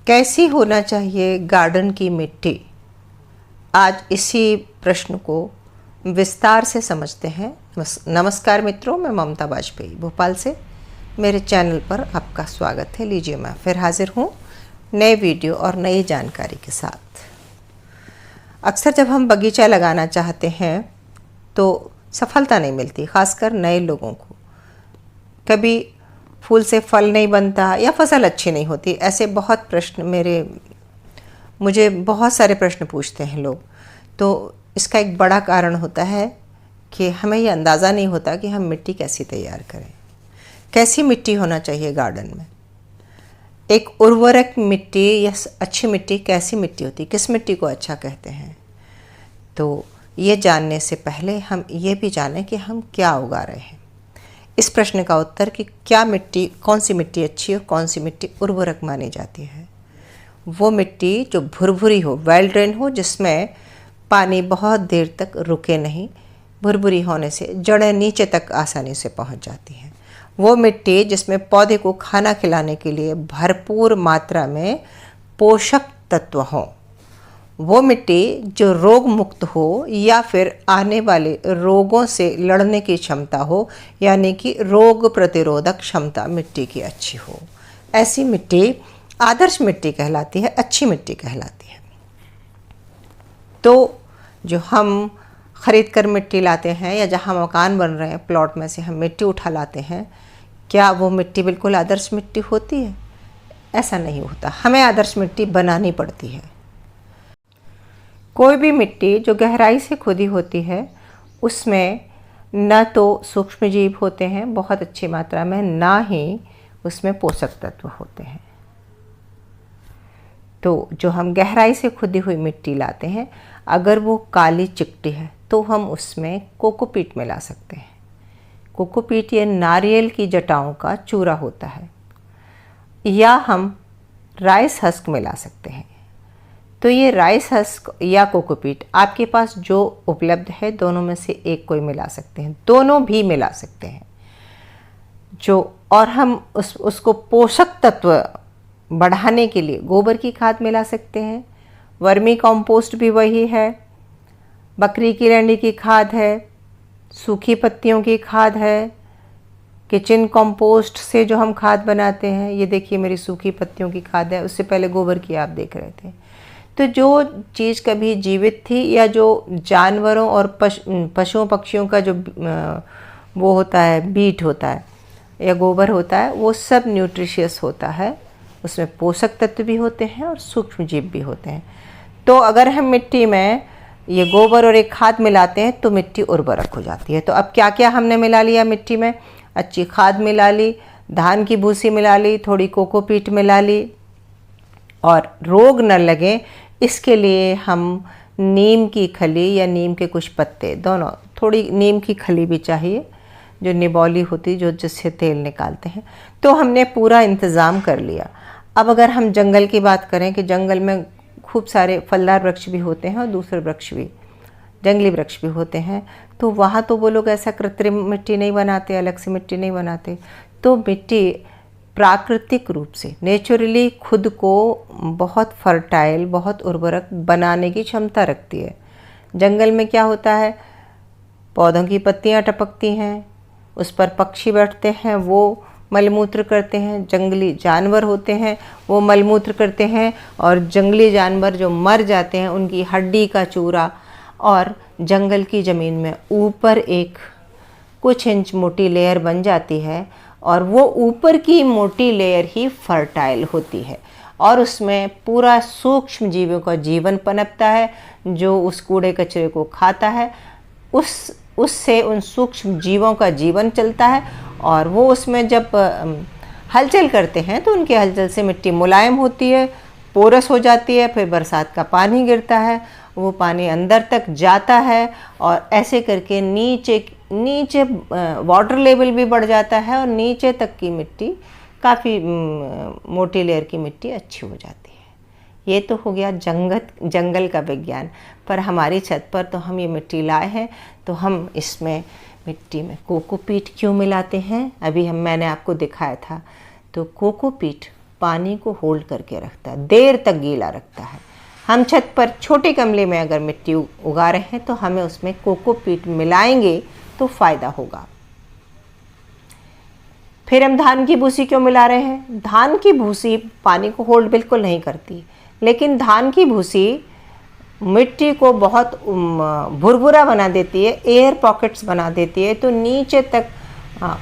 कैसी होना चाहिए गार्डन की मिट्टी? आज इसी प्रश्न को विस्तार से समझते हैं। नमस्कार मित्रों, मैं ममता वाजपेयी भोपाल से मेरे चैनल पर आपका स्वागत है। लीजिए, मैं फिर हाजिर हूँ नए वीडियो और नई जानकारी के साथ। अक्सर जब हम बगीचा लगाना चाहते हैं तो सफलता नहीं मिलती, खासकर नए लोगों को। कभी फूल से फल नहीं बनता या फसल अच्छी नहीं होती। ऐसे बहुत प्रश्न मुझे बहुत सारे प्रश्न पूछते हैं लोग। तो इसका एक बड़ा कारण होता है कि हमें ये अंदाज़ा नहीं होता कि हम मिट्टी कैसी तैयार करें। कैसी मिट्टी होना चाहिए गार्डन में? एक उर्वरक मिट्टी या अच्छी मिट्टी कैसी मिट्टी होती है, किस मिट्टी को अच्छा कहते हैं? तो ये जानने से पहले हम ये भी जानें कि हम क्या उगा रहे हैं। इस प्रश्न का उत्तर कि क्या मिट्टी, कौन सी मिट्टी अच्छी है और कौन सी मिट्टी उर्वरक मानी जाती है। वो मिट्टी जो भुरभुरी हो, वेल ड्रेन हो, जिसमें पानी बहुत देर तक रुके नहीं। भुरभुरी होने से जड़ें नीचे तक आसानी से पहुंच जाती हैं। वो मिट्टी जिसमें पौधे को खाना खिलाने के लिए भरपूर मात्रा में पोषक तत्व हों। वो मिट्टी जो रोग मुक्त हो या फिर आने वाले रोगों से लड़ने की क्षमता हो, यानी कि रोग प्रतिरोधक क्षमता मिट्टी की अच्छी हो। ऐसी मिट्टी आदर्श मिट्टी कहलाती है, अच्छी मिट्टी कहलाती है। तो जो हम खरीद कर मिट्टी लाते हैं या जहाँ मकान बन रहे हैं प्लॉट में से हम मिट्टी उठा लाते हैं, क्या वो मिट्टी बिल्कुल आदर्श मिट्टी होती है? ऐसा नहीं होता। हमें आदर्श मिट्टी बनानी पड़ती है। कोई भी मिट्टी जो गहराई से खुदी होती है उसमें न तो सूक्ष्म जीव होते हैं बहुत अच्छी मात्रा में, ना ही उसमें पोषक तत्व होते हैं। तो जो हम गहराई से खुदी हुई मिट्टी लाते हैं, अगर वो काली चिकटी है तो हम उसमें कोकोपीट मिला सकते हैं। कोकोपीट ये नारियल की जटाओं का चूरा होता है, या हम राइस हस्क मिला सकते हैं। तो ये राइस हस्क या कोकोपीट आपके पास जो उपलब्ध है, दोनों में से एक कोई मिला सकते हैं, दोनों भी मिला सकते हैं। और हम उसको पोषक तत्व बढ़ाने के लिए गोबर की खाद मिला सकते हैं। वर्मी कंपोस्ट भी वही है, बकरी की लेंडी की खाद है, सूखी पत्तियों की खाद है, किचन कंपोस्ट से जो हम खाद बनाते हैं। ये देखिए मेरी सूखी पत्तियों की खाद है, उससे पहले गोबर की आप देख रहे थे। तो जो चीज़ कभी जीवित थी या जो जानवरों और पशुओं पक्षियों का जो वो होता है, बीट होता है या गोबर होता है, वो सब न्यूट्रिशियस होता है। उसमें पोषक तत्व भी होते हैं और सूक्ष्म जीव भी होते हैं। तो अगर हम मिट्टी में ये गोबर और एक खाद मिलाते हैं तो मिट्टी उर्वरक हो जाती है। तो अब क्या क्या हमने मिला लिया मिट्टी में? अच्छी खाद मिला ली, धान की भूसी मिला ली, थोड़ी कोकोपीट मिला ली। और रोग न लगे इसके लिए हम नीम की खली या नीम के कुछ पत्ते, दोनों, थोड़ी नीम की खली भी चाहिए जो निबौली होती, जो जिससे तेल निकालते हैं। तो हमने पूरा इंतज़ाम कर लिया। अब अगर हम जंगल की बात करें कि जंगल में खूब सारे फलदार वृक्ष भी होते हैं और दूसरे वृक्ष भी, जंगली वृक्ष भी होते हैं, तो वहाँ तो वो लोग ऐसा कृत्रिम मिट्टी नहीं बनाते, अलग से मिट्टी नहीं बनाते। तो मिट्टी प्राकृतिक रूप से, नेचुरली खुद को बहुत फर्टाइल, बहुत उर्वरक बनाने की क्षमता रखती है। जंगल में क्या होता है, पौधों की पत्तियाँ टपकती हैं, उस पर पक्षी बैठते हैं, वो मलमूत्र करते हैं। जंगली जानवर होते हैं, वो मलमूत्र करते हैं। और जंगली जानवर जो मर जाते हैं उनकी हड्डी का चूरा, और जंगल की ज़मीन में ऊपर एक कुछ इंच मोटी लेयर बन जाती है, और वो ऊपर की मोटी लेयर ही फर्टाइल होती है और उसमें पूरा सूक्ष्म जीवों का जीवन पनपता है, जो उस कूड़े कचरे को खाता है। उससे उन सूक्ष्म जीवों का जीवन चलता है, और वो उसमें जब हलचल करते हैं तो उनके हलचल से मिट्टी मुलायम होती है, पोरस हो जाती है। फिर बरसात का पानी गिरता है, वो पानी अंदर तक जाता है, और ऐसे करके नीचे वाटर लेवल भी बढ़ जाता है, और नीचे तक की मिट्टी, काफ़ी मोटी लेयर की मिट्टी अच्छी हो जाती है। ये तो हो गया जंगल का विज्ञान। पर हमारी छत पर तो हम ये मिट्टी लाए हैं, तो हम इसमें मिट्टी में कोकोपीट क्यों मिलाते हैं? मैंने आपको दिखाया था। तो कोकोपीट पानी को होल्ड करके रखता है, देर तक गीला रखता है। हम छत पर छोटे गमले में अगर मिट्टी उगा रहे हैं तो हमें उसमें कोकोपीट मिलाएंगे तो फ़ायदा होगा। फिर हम धान की भूसी क्यों मिला रहे हैं? धान की भूसी पानी को होल्ड बिल्कुल नहीं करती, लेकिन धान की भूसी मिट्टी को बहुत भुरभुरा बना देती है, एयर पॉकेट्स बना देती है, तो नीचे तक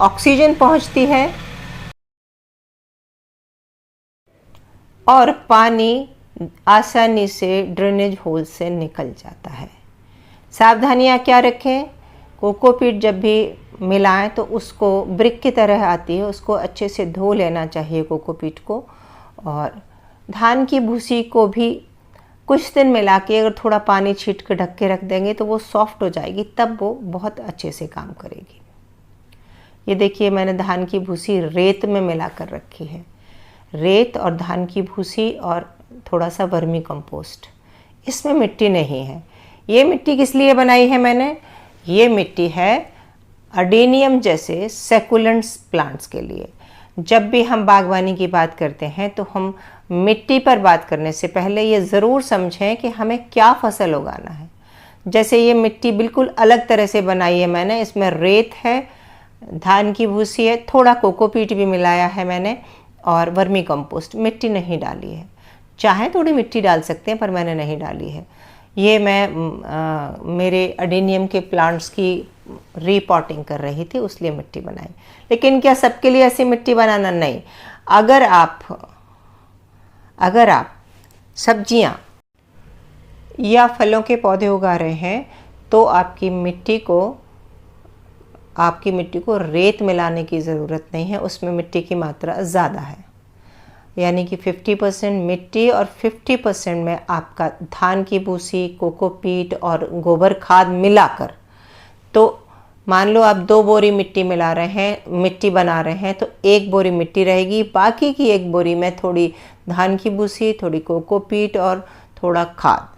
ऑक्सीजन पहुंचती है और पानी आसानी से ड्रेनेज होल से निकल जाता है। सावधानियां क्या रखें? कोकोपीट जब भी मिलाएं तो उसको ब्रिक की तरह आती है, उसको अच्छे से धो लेना चाहिए कोकोपीट को। और धान की भूसी को भी कुछ दिन मिला के अगर थोड़ा पानी छीट के ढक के रख देंगे तो वो सॉफ्ट हो जाएगी, तब वो बहुत अच्छे से काम करेगी। ये देखिए मैंने धान की भूसी रेत में मिला कर रखी है। रेत और धान की भूसी और थोड़ा सा वर्मी कंपोस्ट, इसमें मिट्टी नहीं है। ये मिट्टी किस लिए बनाई है मैंने? ये मिट्टी है अडेनियम जैसे सेकुलेंट्स प्लांट्स के लिए। जब भी हम बागवानी की बात करते हैं तो हम मिट्टी पर बात करने से पहले ये ज़रूर समझें कि हमें क्या फसल उगाना है। जैसे ये मिट्टी बिल्कुल अलग तरह से बनाई है मैंने, इसमें रेत है, धान की भूसी है, थोड़ा कोकोपीट भी मिलाया है मैंने और वर्मी कंपोस्ट, मिट्टी नहीं डाली है। चाहे थोड़ी मिट्टी डाल सकते हैं पर मैंने नहीं डाली है। ये मैं मेरे अडेनियम के प्लांट्स की रीपॉटिंग कर रही थी, उसलिए मिट्टी बनाई। लेकिन क्या सबके लिए ऐसी मिट्टी बनाना? नहीं। अगर आप सब्जियां या फलों के पौधे उगा रहे हैं तो आपकी मिट्टी को रेत मिलाने की ज़रूरत नहीं है, उसमें मिट्टी की मात्रा ज़्यादा है। यानी कि 50% मिट्टी और 50% में आपका धान की भूसी, कोकोपीट और गोबर खाद मिलाकर, तो मान लो आप 2 बोरी मिट्टी बना रहे हैं तो 1 बोरी मिट्टी रहेगी, बाकी की 1 बोरी में थोड़ी धान की भूसी, थोड़ी कोकोपीट और थोड़ा खाद,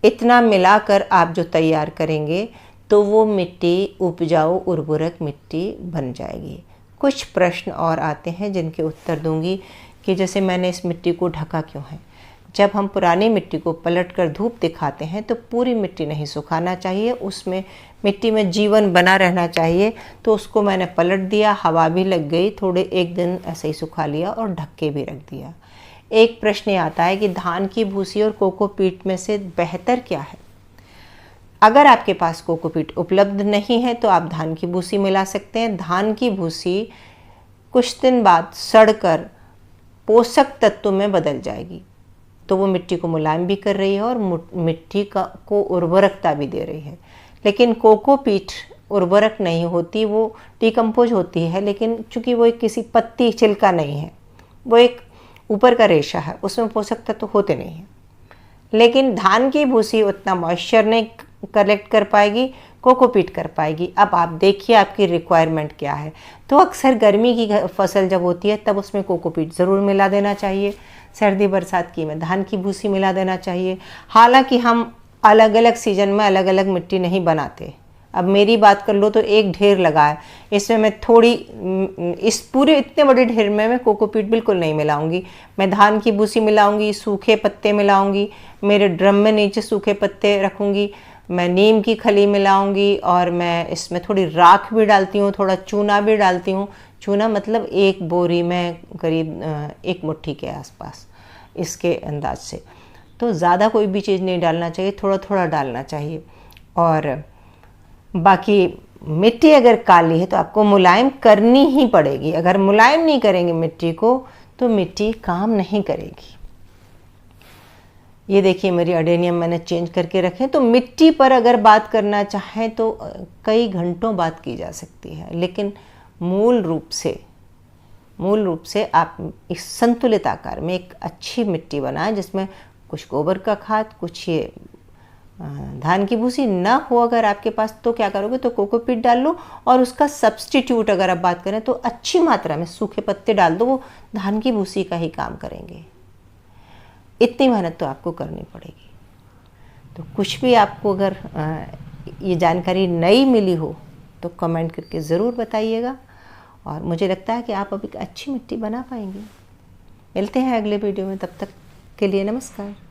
इतना मिलाकर आप जो तैयार करेंगे तो वो मिट्टी उपजाऊ उर्वरक मिट्टी बन जाएगी। कुछ प्रश्न और आते हैं जिनके उत्तर दूंगी कि जैसे मैंने इस मिट्टी को ढका क्यों है। जब हम पुरानी मिट्टी को पलटकर धूप दिखाते हैं तो पूरी मिट्टी नहीं सुखाना चाहिए, उसमें मिट्टी में जीवन बना रहना चाहिए। तो उसको मैंने पलट दिया, हवा भी लग गई, थोड़े 1 दिन ऐसे ही सुखा लिया और ढक के भी रख दिया। एक प्रश्न आता है कि धान की भूसी और कोकोपीट में से बेहतर क्या है? अगर आपके पास कोकोपीट उपलब्ध नहीं है तो आप धान की भूसी मिला सकते हैं। धान की भूसी कुछ दिन बाद सड़कर पोषक तत्व में बदल जाएगी, तो वो मिट्टी को मुलायम भी कर रही है और मिट्टी को उर्वरकता भी दे रही है। लेकिन कोकोपीट उर्वरक नहीं होती, वो डिकम्पोज होती है, लेकिन चूंकि वो एक किसी पत्ती छिलका नहीं है, वो एक ऊपर का रेशा है, उसमें पोषक तत्व होते नहीं हैं। लेकिन धान की भूसी उतना मॉइस्चर नहीं कलेक्ट कर पाएगी, कोकोपीट कर पाएगी। अब आप देखिए आपकी रिक्वायरमेंट क्या है। तो अक्सर गर्मी की फसल जब होती है तब उसमें कोकोपीट ज़रूर मिला देना चाहिए, सर्दी बरसात की में धान की भूसी मिला देना चाहिए। हालांकि हम अलग अलग सीजन में अलग अलग मिट्टी नहीं बनाते। अब मेरी बात कर लो तो एक ढेर लगा है, इसमें मैं थोड़ी इस पूरे इतने बड़े ढेर में मैं कोकोपीट बिल्कुल नहीं मिलाऊंगी। मैं धान की भूसी मिलाऊंगी, सूखे पत्ते मिलाऊंगी, मेरे ड्रम में नीचे सूखे पत्ते रखूंगी, मैं नीम की खली मिलाऊंगी और मैं इसमें थोड़ी राख भी डालती हूँ, थोड़ा चूना भी डालती हूँ। चूना मतलब 1 बोरी में करीब 1 मुट्ठी के आसपास, इसके अंदाज से। तो ज़्यादा कोई भी चीज़ नहीं डालना चाहिए, थोड़ा थोड़ा डालना चाहिए। और बाकी मिट्टी अगर काली है तो आपको मुलायम करनी ही पड़ेगी। अगर मुलायम नहीं करेंगे मिट्टी को तो मिट्टी काम नहीं करेगी। ये देखिए मेरी अडेनियम मैंने चेंज करके रखे। तो मिट्टी पर अगर बात करना चाहें तो कई घंटों बात की जा सकती है, लेकिन मूल रूप से आप इस संतुलित आकार में एक अच्छी मिट्टी बनाएं जिसमें कुछ गोबर का खाद, कुछ ये धान की भूसी ना हो अगर आपके पास, तो क्या करोगे, तो कोकोपीट डाल लो और उसका सब्स्टिट्यूट अगर आप बात करें तो अच्छी मात्रा में सूखे पत्ते डाल दो, वो धान की भूसी का ही काम करेंगे। इतनी मेहनत तो आपको करनी पड़ेगी। तो कुछ भी आपको अगर ये जानकारी नई मिली हो तो कमेंट करके ज़रूर बताइएगा, और मुझे लगता है कि आप अब एक अच्छी मिट्टी बना पाएंगे। मिलते हैं अगले वीडियो में, तब तक के लिए नमस्कार।